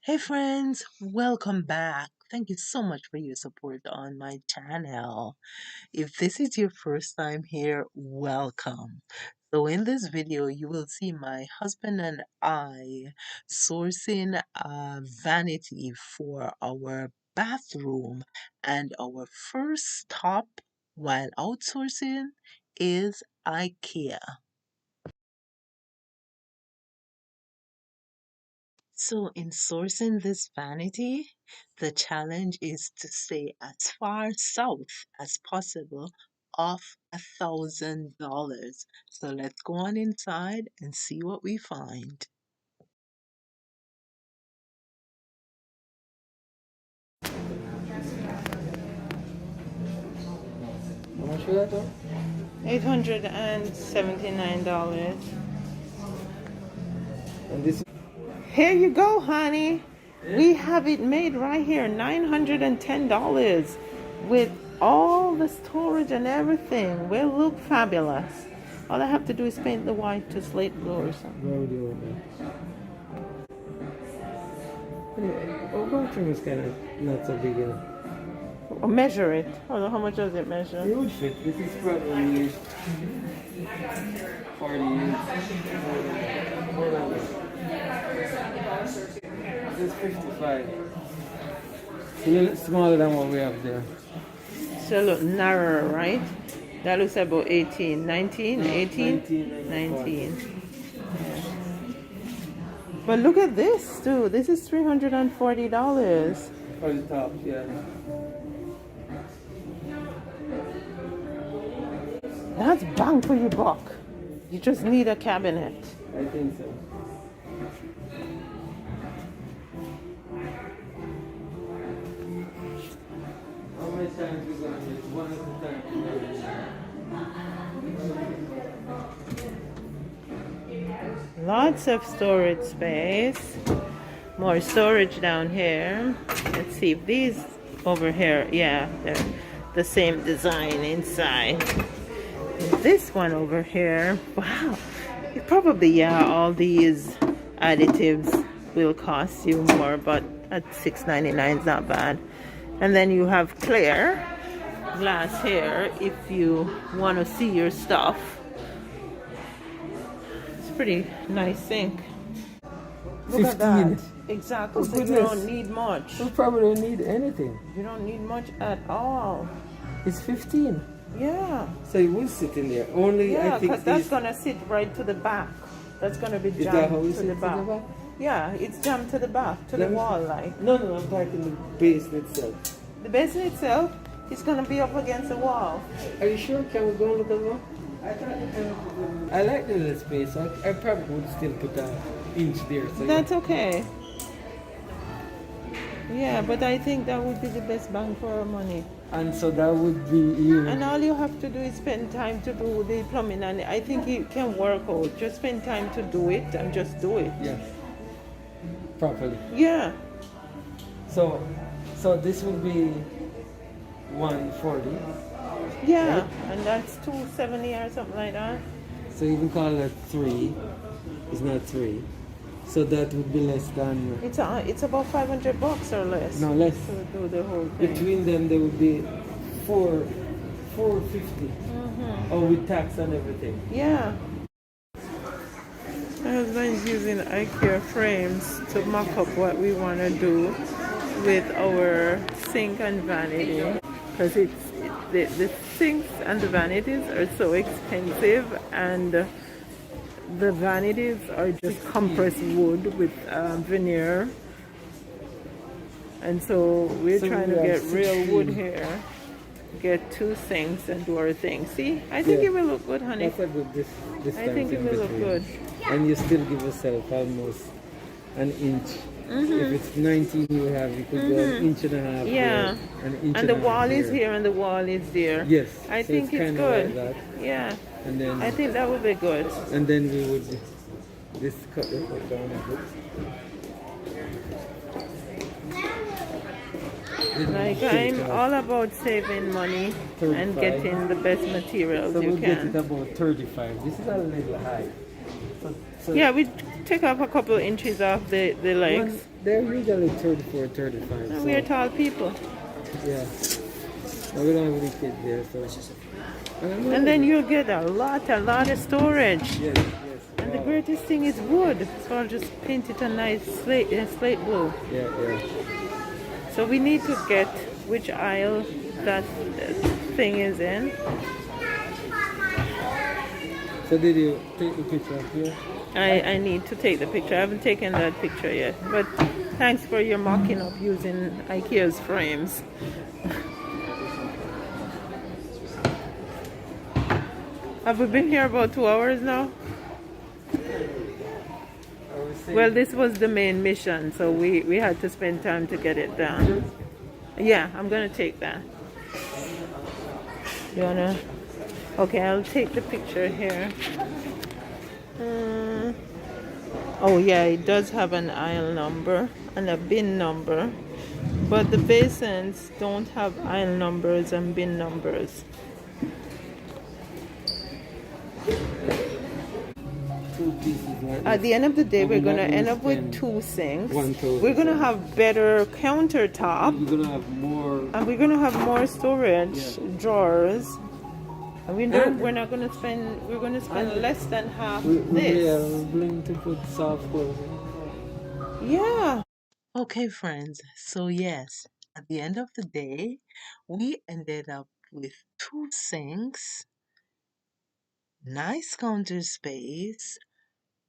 Hey friends, welcome back. Thank you so much for your support on my channel. If this is your first time here, welcome. So in this video, you will see my husband and I sourcing a vanity for our bathroom, and our first stop while outsourcing is IKEA. So, in sourcing this vanity, the challenge is to stay as far south as possible off $1,000. So, let's go on inside and see what we find. How much for that though? $879. And this Here you go, honey. We have it made right here, $910 with all the storage and everything. Will look fabulous. All I have to do is paint the white to slate blue or something. where would you want that? Anyway, our bathroom is kind of not so big enough. Or measure it. Hold on, how much does it measure? It would fit. This is probably 40. This is 55. It's a little smaller than what we have there. So look narrower, right? That looks about 18, 19, 18, 19. Yeah. But look at this too. This is $340. For the top, yeah. That's bang for your buck. You just need a cabinet. I think so. How many times we gonna use one at a time? Lots of storage space. More storage down here. Let's see if these over here, yeah, they're the same design inside. This one over here, wow. It probably, yeah, all these additives will cost you more, but at $6.99 is not bad. And then you have clear glass here if you want to see your stuff. It's a pretty nice sink. Look at 15. that. Exactly. Oh, So you goodness. don't need much. We probably don't need anything. You don't need much at all. It's 15. Yeah. So it will sit in there. Only Yeah, I think because that's these- gonna sit right to the back. That's gonna be Is that jammed how it to sits the in back. the back? Yeah, it's jammed to the back, to the Let me wall, see. like. No, I'm talking the basin itself. The basin itself is gonna be up against the wall. Are you sure? Can we go and look at one? I like the little space. I probably would still put an inch there. So That's okay. Yeah, but I think that would be the best bang for our money. and so that would be even. And all you have to do is spend time to do the plumbing, and I think it can work out. Just spend time to do it and just do it. Yes. Properly. Yeah. So this would be 140. Yeah, Right. and that's 270 or something like that. So you can call that 3. It's not 3. So that would be less than. It's about $500 or less. No, less. To do the whole thing. Between them, there would be 450. Oh, with tax and everything. Yeah. My husband's using IKEA frames to mock up what we want to do with our sink and vanity, because the sinks and the vanities are so expensive, and the vanities are just compressed wood with veneer, and so we're So trying we to have get real 16. wood here, get 2 sinks and do our thing. See, I think Yeah. it will look good, honey. That's a good distance. I think it in will look between. good. And you still give yourself almost an inch. If it's 19 you have, you could go an inch and a half. Yeah, there, an inch and the a half wall is there. here and the wall is there. Yes. I so think it's kinda good. like that. Yeah, And then I think that would be good. and then we would this cut it down a bit. Like, I'm all about saving money and 35. getting the best materials So you we'll get it can. about 35. This is a little high. So Yeah, we take off a couple of inches off the legs. One, they're usually 34, 35. And we are So tall people. yeah, but we don't have any kids there, so I'm And then ready. you'll get a lot of storage. Yes, yes. And the Wow. greatest thing is wood. So I'll just paint it a nice slate blue. Yeah, yeah. So we need to get which aisle that thing is in. So did you take the picture up here? I need to take the picture. I haven't taken that picture yet. But thanks for your mocking up using IKEA's frames. Have we been here about 2 hours now? I was saying. Well, this was the main mission, so we had to spend time to get it done. Yeah, I'm gonna take that. You wanna? Okay, I'll take the picture here. Uh, oh yeah, it does have an aisle number and a bin number, but the basins don't have aisle numbers and bin numbers. Two pieces like At this. the end of the day, And we're we're gonna not end gonna up with spend 2 sinks. 1,000. We're gonna have better countertop, We're gonna have more. and we're gonna have more storage Yeah. drawers. And we don't. And- We're not gonna spend. We're gonna spend and less than half Yeah, this. we're going to put soft clothes. Yeah. Okay, friends. So, yes, at the end of the day, we ended up with two sinks, nice counter space,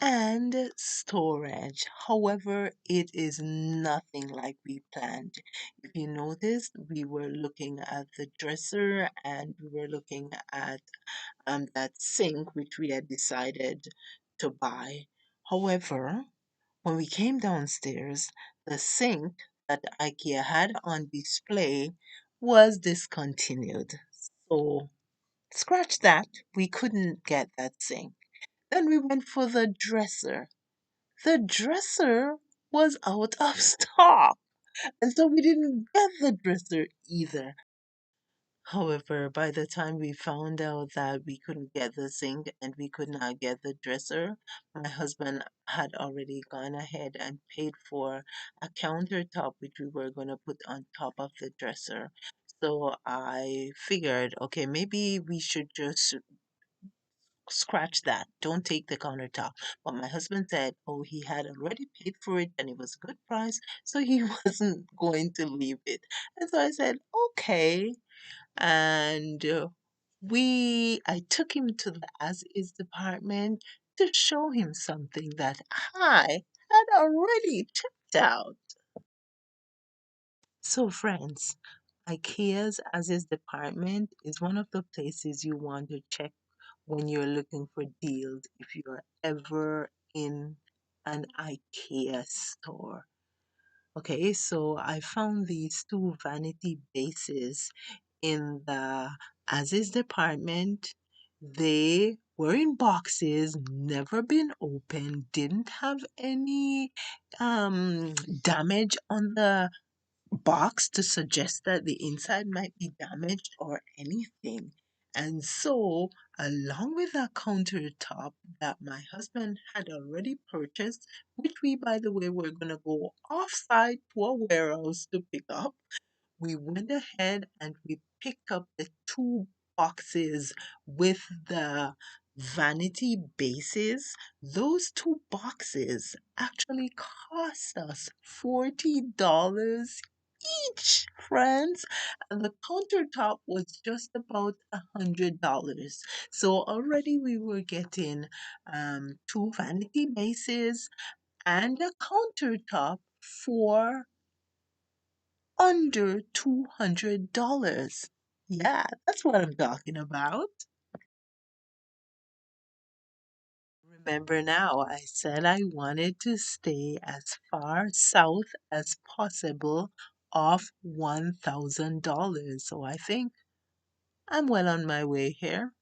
and storage. However, it is nothing like we planned. If you noticed, we were looking at the dresser and we were looking at that sink which we had decided to buy. However, when we came downstairs, the sink that IKEA had on display was discontinued. So, scratch that, we couldn't get that sink. Then we went for the dresser. The dresser was out of stock, and so we didn't get the dresser either. However, by the time we found out that we couldn't get the sink and we could not get the dresser, my husband had already gone ahead and paid for a countertop which we were going to put on top of the dresser. So I figured, okay, maybe we should just scratch that. Don't take the countertop. But my husband said, oh, he had already paid for it and it was a good price, so he wasn't going to leave it. And so I said, okay. And I took him to the as is department to show him something that I had already checked out. So, friends, IKEA's as is department is one of the places you want to check when you're looking for deals if you're ever in an IKEA store. Okay, so I found these two vanity bases in the as is department. They were in boxes, never been opened, didn't have any damage on the box to suggest that the inside might be damaged or anything. And so, along with that countertop that my husband had already purchased, which we, by the way, were going to go off-site to a warehouse to pick up, we went ahead and we picked up the two boxes with the vanity bases. Those two boxes actually cost us $40 each, friends. And the countertop was just about $100. So already we were getting two vanity bases and a countertop for under $200. Yeah, that's what I'm talking about. Remember now, I said I wanted to stay as far south as possible off $1,000. So I think I'm well on my way here.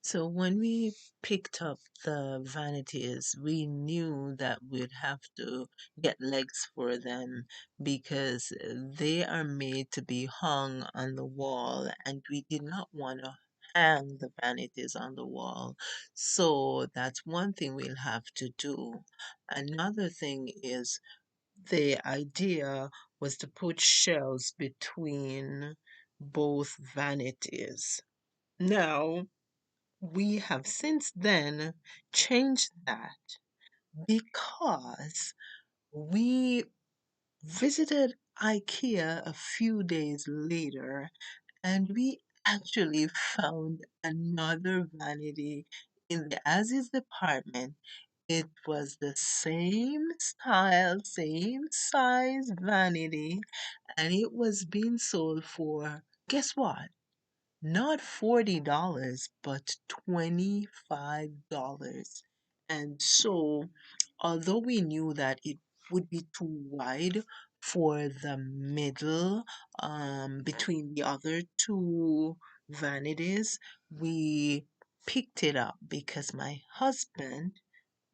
So when we picked up the vanities, we knew that we'd have to get legs for them because they are made to be hung on the wall, and we did not want to hang the vanities on the wall. So that's one thing we'll have to do. Another thing is the idea was to put shelves between both vanities. Now, we have since then changed that because we visited IKEA a few days later and we actually found another vanity in the as is department. It was the same style, same size vanity, and it was being sold for, guess what? Not $40, but $25. And so, although we knew that it would be too wide for the middle between the other two vanities, we picked it up because my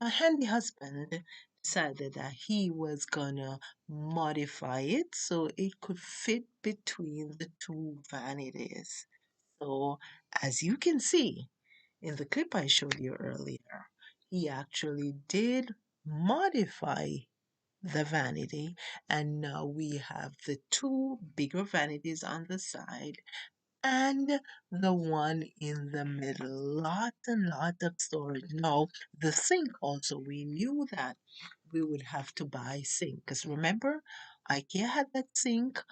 handy husband, decided that he was gonna modify it so it could fit between the two vanities. So, as you can see in the clip I showed you earlier, he actually did modify the vanity, and now we have the two bigger vanities on the side and the one in the middle. Lot and lot of storage. Now, the sink also, we knew that we would have to buy sink because remember, IKEA had that sink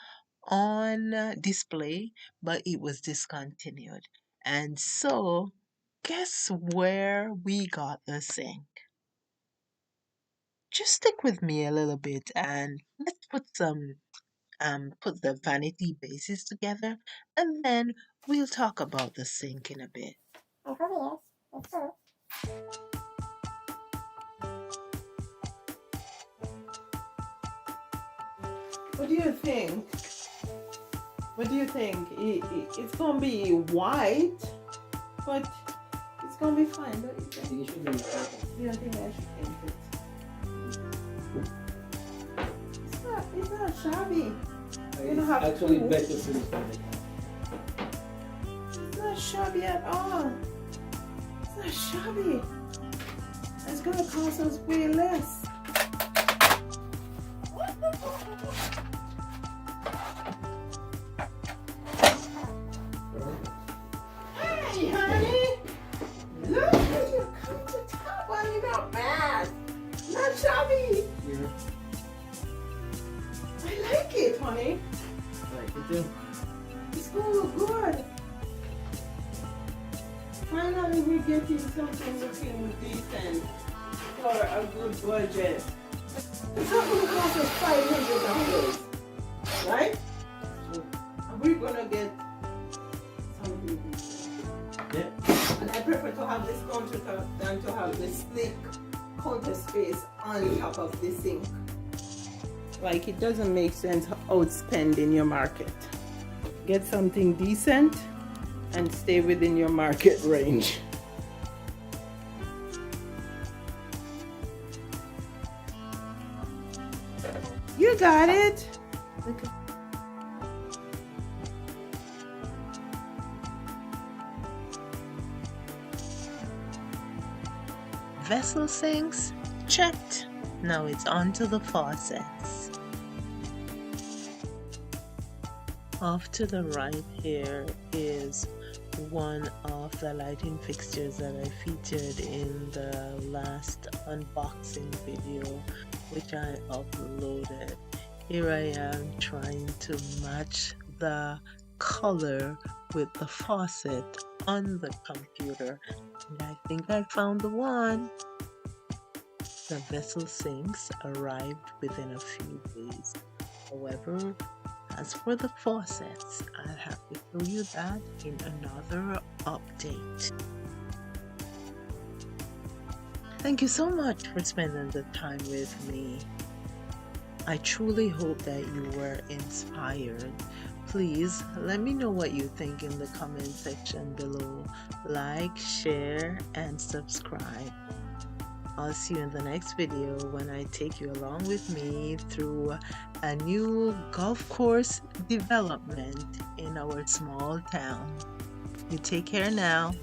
on display, but it was discontinued. And so, guess where we got the sink? Just stick with me a little bit and let's put the vanity bases together and then we'll talk about the sink in a bit. What do you think? What do you think? It's gonna be white, but it's gonna be fine, don't you think? You should be perfect. You don't think I should paint it? It's not shabby. You don't have Actually to. better to this one. It's not shabby at all. It's not shabby. It's gonna cost us way less. Hey, honey! Look, you come to top one. You're not bad. Not shabby. Here. I like it, honey. Like it too. It's gonna look good. Finally, we're getting something looking decent for a good budget. It's not gonna cost us $500, right? And we're gonna get something decent. Yeah. And I prefer to have this countertop than to have this slick counter space on top of the sink. Like, it doesn't make sense outspending your market. Get something decent and stay within your market range. You got it. Vessel sinks? Checked. Now it's on to the faucets. Off to the right here is one of the lighting fixtures that I featured in the last unboxing video, which I uploaded. Here I am trying to match the color with the faucet on the computer, and I think I found the one. The vessel sinks arrived within a few days. However, as for the faucets, I'll have to show you that in another update. Thank you so much for spending the time with me. I truly hope that you were inspired. Please let me know what you think in the comment section below. Like, share, and subscribe. I'll see you in the next video when I take you along with me through a new golf course development in our small town. You take care now.